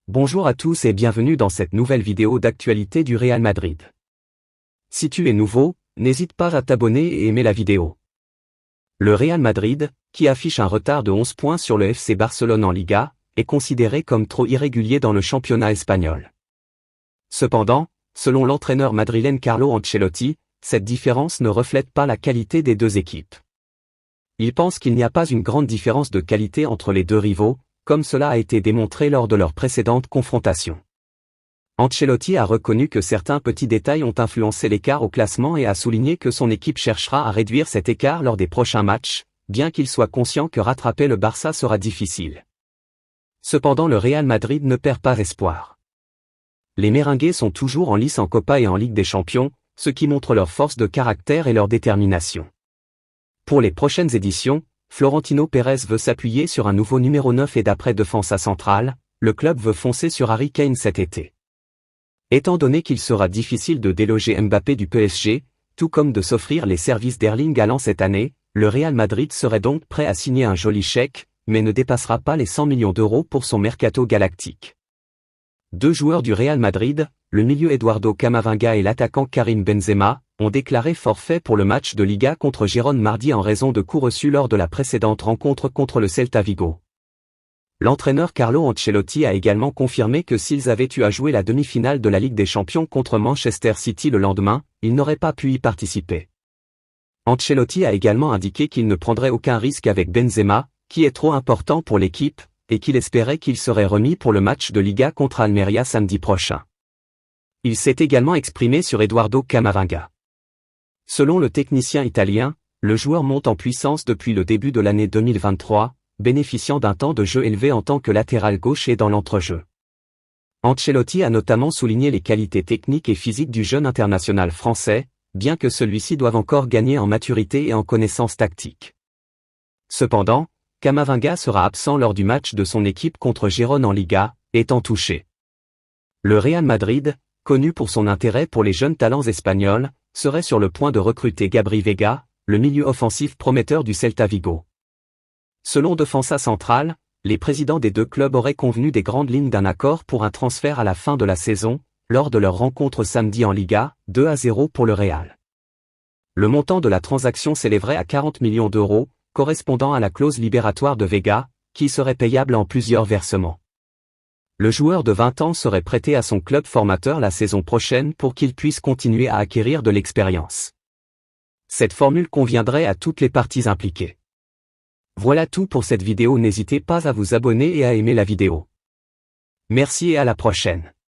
Bonjour à tous et bienvenue dans cette nouvelle vidéo d'actualité du Real Madrid. Si tu es nouveau, n'hésite pas à t'abonner et aimer la vidéo. Le Real Madrid, qui affiche un retard de 11 points sur le FC Barcelone en Liga, est considéré comme trop irrégulier dans le championnat espagnol. Cependant, selon l'entraîneur madrilène Carlo Ancelotti, cette différence ne reflète pas la qualité des deux équipes. Il pense qu'il n'y a pas une grande différence de qualité entre les deux rivaux, comme cela a été démontré lors de leur précédente confrontation. Ancelotti a reconnu que certains petits détails ont influencé l'écart au classement et a souligné que son équipe cherchera à réduire cet écart lors des prochains matchs, bien qu'il soit conscient que rattraper le Barça sera difficile. Cependant le Real Madrid ne perd pas espoir. Les Merengues sont toujours en lice en Copa et en Ligue des Champions, ce qui montre leur force de caractère et leur détermination. Pour les prochaines éditions, Florentino Pérez veut s'appuyer sur un nouveau numéro 9 et d'après Defensa Central, le club veut foncer sur Harry Kane cet été. Étant donné qu'il sera difficile de déloger Mbappé du PSG, tout comme de s'offrir les services d'Erling Haaland cette année, le Real Madrid serait donc prêt à signer un joli chèque, mais ne dépassera pas les 100 millions d'euros pour son mercato galactique. Deux joueurs du Real Madrid, le milieu Eduardo Camavinga et l'attaquant Karim Benzema, ont déclaré forfait pour le match de Liga contre Gérone mardi en raison de coups reçus lors de la précédente rencontre contre le Celta Vigo. L'entraîneur Carlo Ancelotti a également confirmé que s'ils avaient eu à jouer la demi-finale de la Ligue des Champions contre Manchester City le lendemain, ils n'auraient pas pu y participer. Ancelotti a également indiqué qu'il ne prendrait aucun risque avec Benzema, qui est trop important pour l'équipe, et qu'il espérait qu'il serait remis pour le match de Liga contre Almeria samedi prochain. Il s'est également exprimé sur Eduardo Camavinga. Selon le technicien italien, le joueur monte en puissance depuis le début de l'année 2023, bénéficiant d'un temps de jeu élevé en tant que latéral gauche et dans l'entrejeu. Ancelotti a notamment souligné les qualités techniques et physiques du jeune international français, bien que celui-ci doive encore gagner en maturité et en connaissances tactiques. Cependant, Camavinga sera absent lors du match de son équipe contre Gérone en Liga, étant touché. Le Real Madrid, connu pour son intérêt pour les jeunes talents espagnols, serait sur le point de recruter Gabri Veiga, le milieu offensif prometteur du Celta Vigo. Selon Defensa Central, les présidents des deux clubs auraient convenu des grandes lignes d'un accord pour un transfert à la fin de la saison, lors de leur rencontre samedi en Liga, 2-0 pour le Real. Le montant de la transaction s'élèverait à 40 millions d'euros, correspondant à la clause libératoire de Veiga, qui serait payable en plusieurs versements. Le joueur de 20 ans serait prêté à son club formateur la saison prochaine pour qu'il puisse continuer à acquérir de l'expérience. Cette formule conviendrait à toutes les parties impliquées. Voilà tout pour cette vidéo, n'hésitez pas à vous abonner et à aimer la vidéo. Merci et à la prochaine.